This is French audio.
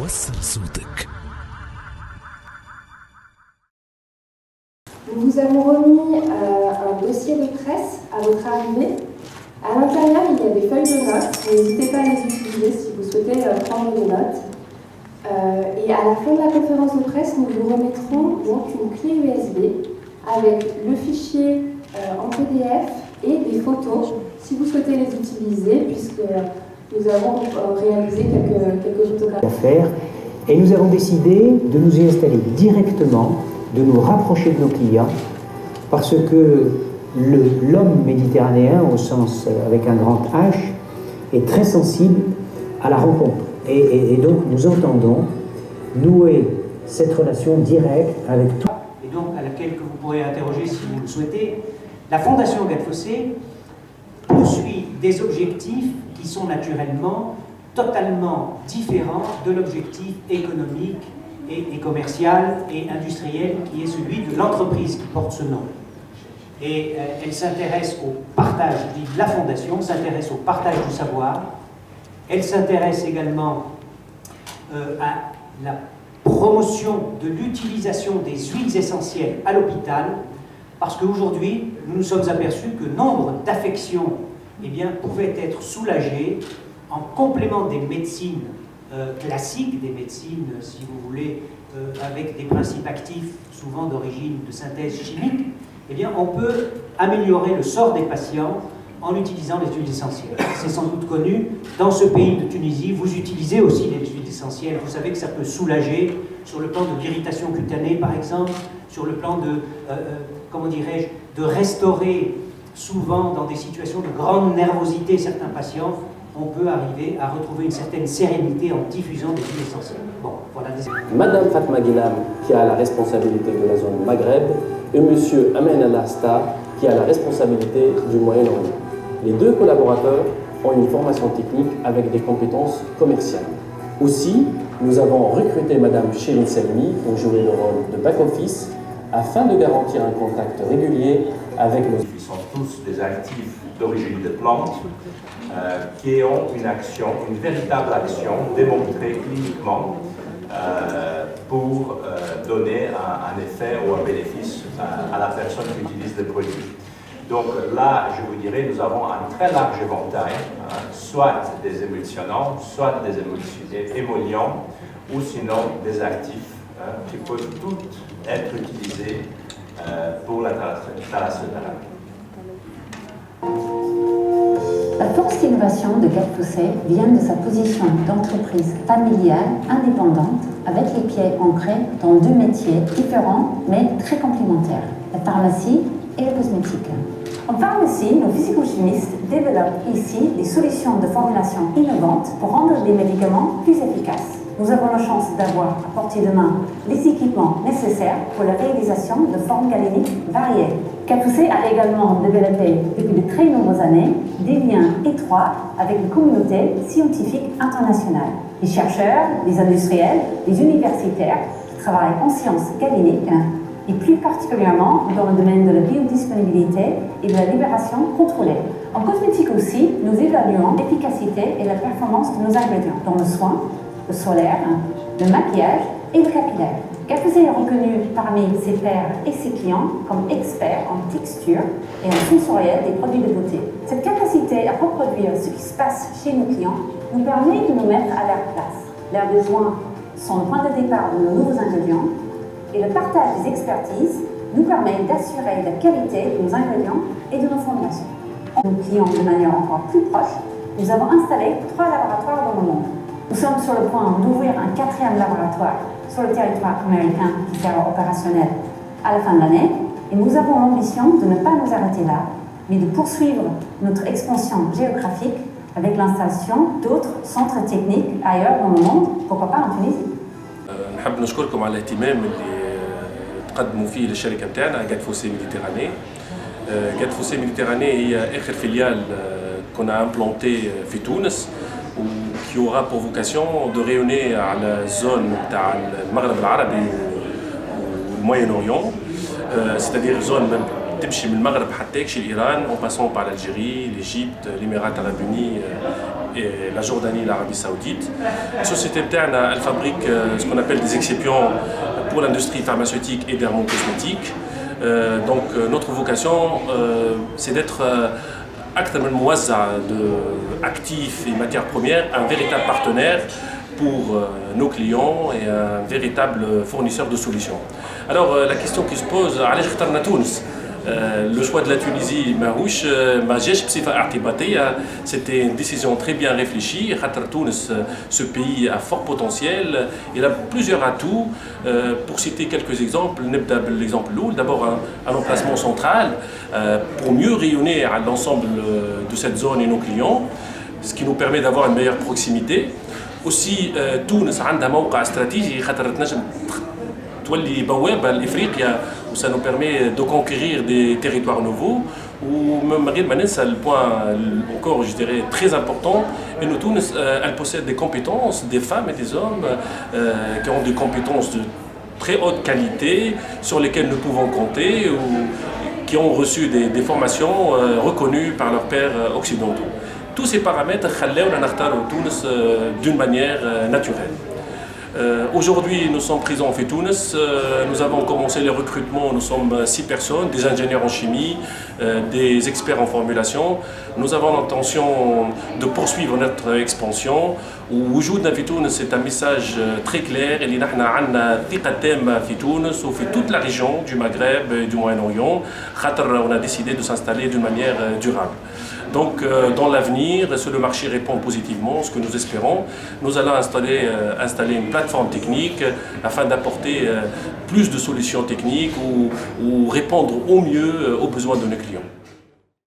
وصل صوتك. Nous vous avons remis un dossier de presse à votre arrivée. À l'intérieur, il y a des feuilles de notes. N'hésitez pas à les utiliser si vous souhaitez prendre des notes. Et à la fin de la conférence de presse, nous vous remettrons donc une clé USB avec le fichier en PDF et des photos si vous souhaitez les utiliser, puisque nous avons réalisé quelques photographies. Et nous avons décidé de nous y installer directement, de nous rapprocher de nos clients, parce que l'homme méditerranéen, au sens avec un grand H, est très sensible à la rencontre. Et donc nous entendons nouer cette relation directe avec tout. Et donc à laquelle que vous pourrez interroger si vous le souhaitez, la Fondation Agathe Fossé poursuit des objectifs qui sont naturellement totalement différents de l'objectif économique et commercial et industriel qui est celui de l'entreprise qui porte ce nom. Et elle s'intéresse au partage, je dis la Fondation s'intéresse au partage du savoir, elle s'intéresse également à la promotion de l'utilisation des huiles essentielles à l'hôpital, parce qu'aujourd'hui, nous nous sommes aperçus que nombre d'affections pouvaient être soulagées en complément des médecines classiques, des médecines, si vous voulez, avec des principes actifs, souvent d'origine de synthèse chimique, on peut améliorer le sort des patients en utilisant les huiles essentielles. C'est sans doute connu, dans ce pays de Tunisie, vous utilisez aussi les huiles essentielles. Vous savez que ça peut soulager sur le plan de l'irritation cutanée, par exemple, sur le plan de, comment dirais-je, de restaurer souvent dans des situations de grande nervosité certains patients. On peut arriver à retrouver une certaine sérénité en diffusant des huiles essentielles. Bon, voilà des... Madame Fatma Guinam, qui a la responsabilité de la zone Maghreb, et Monsieur Amen Al-Asta, qui a la responsabilité du Moyen-Orient. Les deux collaborateurs ont une formation technique avec des compétences commerciales. Aussi, nous avons recruté Madame Shirin Selmi pour jouer le rôle de back-office afin de garantir un contact régulier avec nos... Ils sont tous des actifs d'origine de plantes qui ont une action, une véritable action démontrée cliniquement pour donner un effet ou un bénéfice à la personne qui utilise le produit. Donc là, je vous dirais, nous avons un très large éventail, soit des émulsionnants, soit des émollients, ou sinon des actifs qui peuvent toutes être utilisés pour la thalassémie. La force d'innovation de Agathe Fossé vient de sa position d'entreprise familiale indépendante avec les pieds ancrés dans deux métiers différents mais très complémentaires, la pharmacie et la cosmétique. En pharmacie, nos physico-chimistes développent ici des solutions de formulation innovantes pour rendre des médicaments plus efficaces. Nous avons la chance d'avoir à portée de main les équipements nécessaires pour la réalisation de formes galéniques variées. Agathe Fossé a également développé depuis de très nombreuses années des liens étroits avec les communautés scientifiques internationales. Les chercheurs, les industriels, les universitaires qui travaillent en sciences galéniques et plus particulièrement dans le domaine de la biodisponibilité et de la libération contrôlée. En cosmétique aussi, nous évaluons l'efficacité et la performance de nos ingrédients dans le soin, le solaire, le maquillage et le capillaire. Agathe Fossé est reconnu parmi ses pairs et ses clients comme expert en texture et en sensoriel des produits de beauté. Cette capacité à reproduire ce qui se passe chez nos clients nous permet de nous mettre à leur place. Leurs besoins sont le point de départ de nos nouveaux ingrédients et le partage des expertises nous permet d'assurer la qualité de nos ingrédients et de nos formulations. Nos clients de manière encore plus proche, nous avons installé 3 laboratoires dans le monde. Nous sommes sur le point d'ouvrir un 4e laboratoire sur le territoire américain qui sera opérationnel à la fin de l'année et nous avons l'ambition de ne pas nous arrêter là, mais de poursuivre notre expansion géographique avec l'installation d'autres centres techniques ailleurs dans le monde, pourquoi pas en Tunisie. نحب نشكركم على الاهتمام اللي تقدموا فيه للشركه نتاعنا Agathe Fossé Méditerranée. Agathe Fossé Méditerranée هي اخر فيليال qu'on a implanté في تونس qui aura pour vocation de rayonner على الزون تاع المغرب العربي والموyen-orient, c'est-à-dire zone تمشي من المغرب حتى يكشي لإيران en passant par l'Algérie, l'Égypte, l'Émirats arabes unis et la Jordanie et l'Arabie Saoudite. La société interne, elle fabrique ce qu'on appelle des excipients pour l'industrie pharmaceutique et dermocosmétique. Donc notre vocation, c'est d'être acteur d'actifs et matières premières, un véritable partenaire pour nos clients et un véritable fournisseur de solutions. Alors la question qui se pose, le choix de la Tunisie, c'était une décision très bien réfléchie. Ce pays a fort potentiel, il a plusieurs atouts. Pour citer quelques exemples, l'exemple lourd, d'abord un emplacement central pour mieux rayonner à l'ensemble de cette zone et nos clients, ce qui nous permet d'avoir une meilleure proximité. Aussi, Tunis a un موقع استراتيجي خاطر تنجم تولي بوابة لإفريقيا où ça nous permet de conquérir des territoires nouveaux. Ou même le point encore, je dirais, très important, et nous, Tunis, elle possède des compétences, des femmes et des hommes qui ont des compétences de très haute qualité sur lesquelles nous pouvons compter ou qui ont reçu des formations reconnues par leurs pairs occidentaux. Tous ces paramètres خلاونا نختاروا Tunis d'une manière naturelle. Aujourd'hui, nous sommes présents en Tunis. Nous avons commencé les recrutements. Nous sommes 6 personnes, des ingénieurs en chimie, des experts en formulation. Nous avons l'intention de poursuivre notre expansion. وجودنا في تونس c'est un message très clair. اللي نحنا عندنا ثقة تامة في تونس وفي toute la région du Maghreb et du Moyen-Orient. خاطر on a décidé de s'installer d'une manière durable. Donc, dans l'avenir, si le marché répond positivement, ce que nous espérons, nous allons installer une plateforme technique afin d'apporter plus de solutions techniques ou répondre au mieux aux besoins de nos clients.